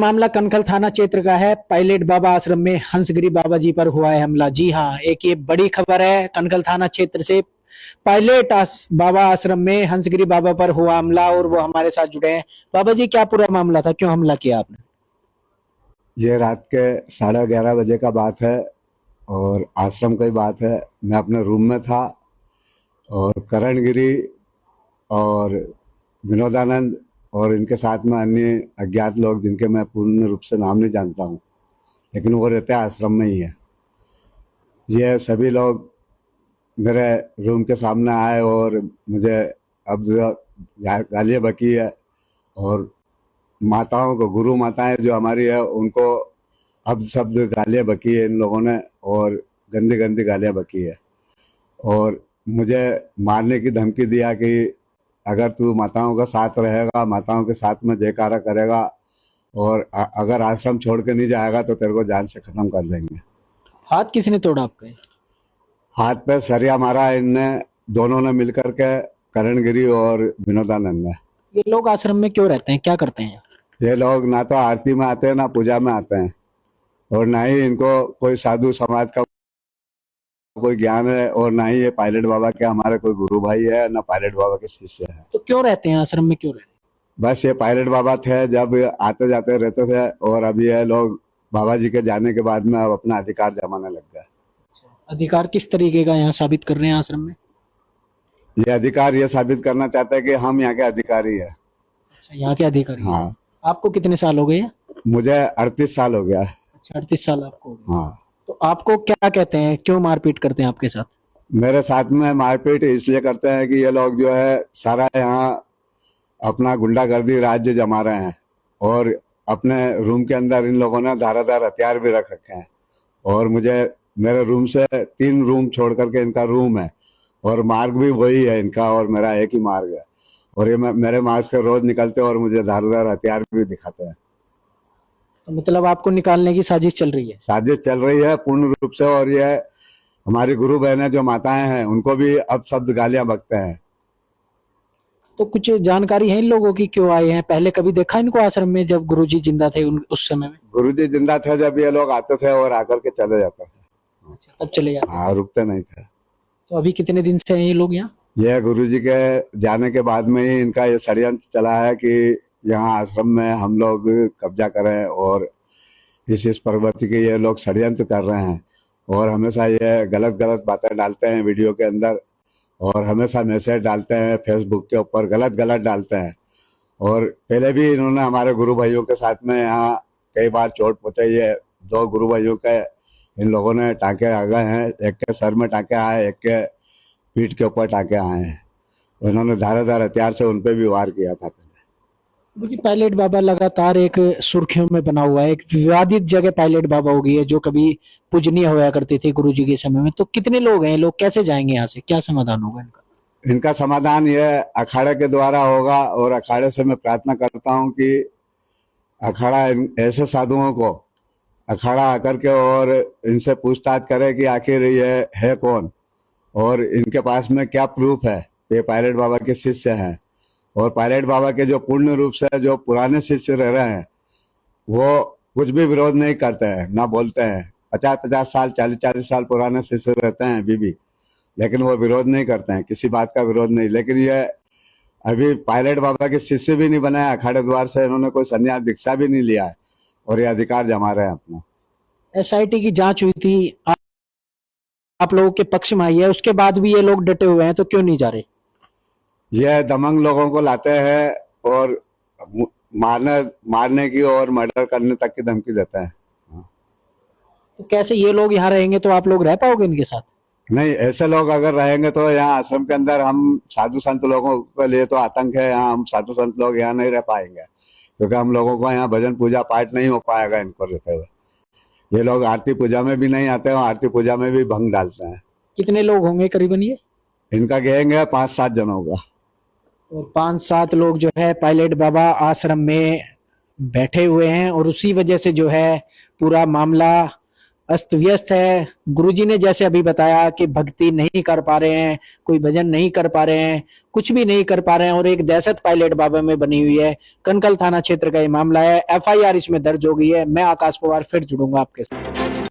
मामला कनखल थाना क्षेत्र का है। पायलट बाबा आश्रम में हंसगिरी बाबा जी पर हुआ है हमला। जी हाँ, एक ये बड़ी खबर है कनखल थाना क्षेत्र से। बाबा आश्रम में हंसगिरी बाबा पर हुआ हमला और वो हमारे साथ जुड़े हैं। बाबा जी, क्या पूरा मामला था, क्यों हमला किया आपने? ये रात के 11:30 बजे का बात है और आश्रम की बात है। मैं अपने रूम में था और करणगिरी और विनोदानंद और इनके साथ में अन्य अज्ञात लोग जिनके मैं पूर्ण रूप से नाम नहीं जानता हूँ, लेकिन वो रहते आश्रम में ही है। ये सभी लोग मेरे रूम के सामने आए और मुझे अब गालियाँ बकी है और माताओं को, गुरु माताएं जो हमारी है, उनको अब शब्द गालियाँ बकी है इन लोगों ने और गंदी गंदी गालियाँ बकी है और मुझे मारने की धमकी दिया कि अगर तू माताओं का साथ रहेगा, माताओं के साथ में जयकारा करेगा और अगर आश्रम छोड़ के नहीं जाएगा तो तेरे को जान से ख़त्म कर देंगे। हाथ किसने तोड़ा आपका? हाथ पे सरिया मारा इनने, दोनों ने मिलकर के, करणगिरी और विनोदानंद ने। ये लोग आश्रम में क्यों रहते हैं, क्या करते हैं? ये लोग ना तो आरती में आते हैं ना पूजा में आते हैं और ना ही इनको कोई साधु समाज का कोई ज्ञान है और ना ही ये पायलट बाबा के हमारे कोई गुरु भाई है, ना पायलट बाबा के शिष्य है। तो क्यों रहते हैं आश्रम में, क्यों रहते हैं? बस ये पायलट बाबा थे जब आते जाते रहते थे और अब ये लोग बाबा जी के जाने के बाद में अब अपना अधिकार जमाने लग गए। अधिकार किस तरीके का यहाँ साबित कर रहे हैं आश्रम में? ये अधिकार ये साबित करना चाहते हैं कि हम यहाँ के अधिकारी है। अच्छा, यहाँ के अधिकारी। हाँ। आपको कितने साल हो गए? मुझे 38 साल हो गया। अच्छा, 38 साल आपको हो गए। हाँ। तो आपको क्या कहते हैं, क्यों मारपीट करते हैं आपके साथ? मेरे साथ में मारपीट इसलिए करते हैं कि ये लोग जो है सारा यहाँ अपना गुंडागर्दी राज्य जमा रहे हैं और अपने रूम के अंदर इन लोगों ने धारादार हथियार भी रख रखे हैं और मुझे मेरे रूम से 3 रूम छोड़ करके इनका रूम है और मार्ग भी वही है इनका और मेरा एक ही मार्ग है और ये मेरे मार्ग से रोज निकलते हैं और मुझे धारदार हथियार भी दिखाते हैं। तो मतलब आपको निकालने की साजिश चल रही है? साजिश चल रही है पूर्ण रूप से और ये हमारी गुरु बहनें जो माताएं हैं उनको भी अब शब्द गालियां बकते हैं। तो कुछ जानकारी है इन लोगों की, क्यों आए हैं? पहले कभी देखा इनको आश्रम में जब गुरुजी जिंदा थे उस समय में? गुरुजी जिंदा थे जब ये लोग आते थे और आकर के चले जाते थे। अच्छा, तब चले जाते? हाँ, रुकते नहीं थे। तो अभी कितने दिन से हैं ये लोग यहाँ? यह गुरुजी के जाने के बाद में ही इनका ये षड्यंत्र चला है कि यहाँ आश्रम में हम लोग कब्जा करें और इस प्रवृत्ति के ये लोग षड्यंत्र कर रहे हैं और हमेशा ये गलत गलत बातें डालते हैं वीडियो के अंदर और हमेशा मैसेज डालते हैं फेसबुक के ऊपर, गलत गलत डालते हैं। और पहले भी इन्होंने हमारे गुरु भाइयों के साथ में यहाँ कई बार चोट पहुँचाई है। 2 गुरु भाइयों के इन लोगों ने टाँके आ गए हैं, एक के सर में टाँके आए, एक के पीठ के ऊपर टाँके आए हैं। उन्होंने धारादार हथियार से उन पर भी वार किया था पहले। मुझे पायलट बाबा लगातार एक सुर्खियों में बना हुआ है, एक विवादित जगह पायलट बाबा होगी है जो कभी पूजनीय होया करते थे गुरुजी के समय में। तो कितने लोग हैं, लोग कैसे जाएंगे यहाँ से, क्या समाधान होगा इनका? इनका समाधान यह अखाड़े के द्वारा होगा और अखाड़े से मैं प्रार्थना करता हूँ कि अखाड़ा ऐसे साधुओं को अखाड़ा आकर के और इनसे पूछताछ करे कि आखिर ये है कौन और इनके पास में क्या प्रूफ है ये पायलट बाबा के शिष्य हैं और पायलट बाबा के जो पूर्ण रूप से जो पुराने शिष्य रह रहे हैं वो कुछ भी विरोध नहीं करते हैं, ना बोलते हैं। 50-50 साल 40-40 साल पुराने शिष्य रहते हैं अभी भी, लेकिन वो विरोध नहीं करते हैं, किसी बात का विरोध नहीं। लेकिन ये अभी पायलट बाबा के शिष्य भी नहीं बने हैं, अखाड़े द्वार से इन्होंने कोई संन्यास दीक्षा भी नहीं लिया है और ये अधिकार जमा रहे हैं अपना। SIT की जांच हुई थी, आप लोगों के पक्ष में आई है, उसके बाद भी ये लोग डटे हुए हैं, तो क्यों नहीं जा रहे? ये दमंग लोगों को लाते हैं और मारने की और मर्डर करने तक की धमकी देते हैं। तो कैसे ये लोग यहाँ रहेंगे, तो आप लोग रह पाओगे इनके साथ? नहीं, ऐसे लोग अगर रहेंगे तो यहाँ आश्रम के अंदर हम साधु संत लोगों के लिए तो आतंक है। यहाँ हम साधु संत लोग यहाँ नहीं रह पाएंगे क्योंकि हम लोगों को यहाँ भजन पूजा पाठ नहीं हो पाएगा इनको रहते हुए। ये लोग आरती पूजा में भी नहीं आते और आरती पूजा में भी भंग डालते हैं। कितने लोग होंगे करीबन ये? इनका गैंग है 5-7 जनों का और 5-7 लोग जो है पायलट बाबा आश्रम में बैठे हुए हैं और उसी वजह से जो है पूरा मामला अस्त व्यस्त है। गुरुजी ने जैसे अभी बताया कि भक्ति नहीं कर पा रहे हैं, कोई भजन नहीं कर पा रहे हैं, कुछ भी नहीं कर पा रहे हैं, और एक दहशत पायलट बाबा में बनी हुई है। कनकल थाना क्षेत्र का ये मामला है, FIR इसमें दर्ज हो गई है। मैं आकाश पवार फिर जुड़ूंगा आपके साथ।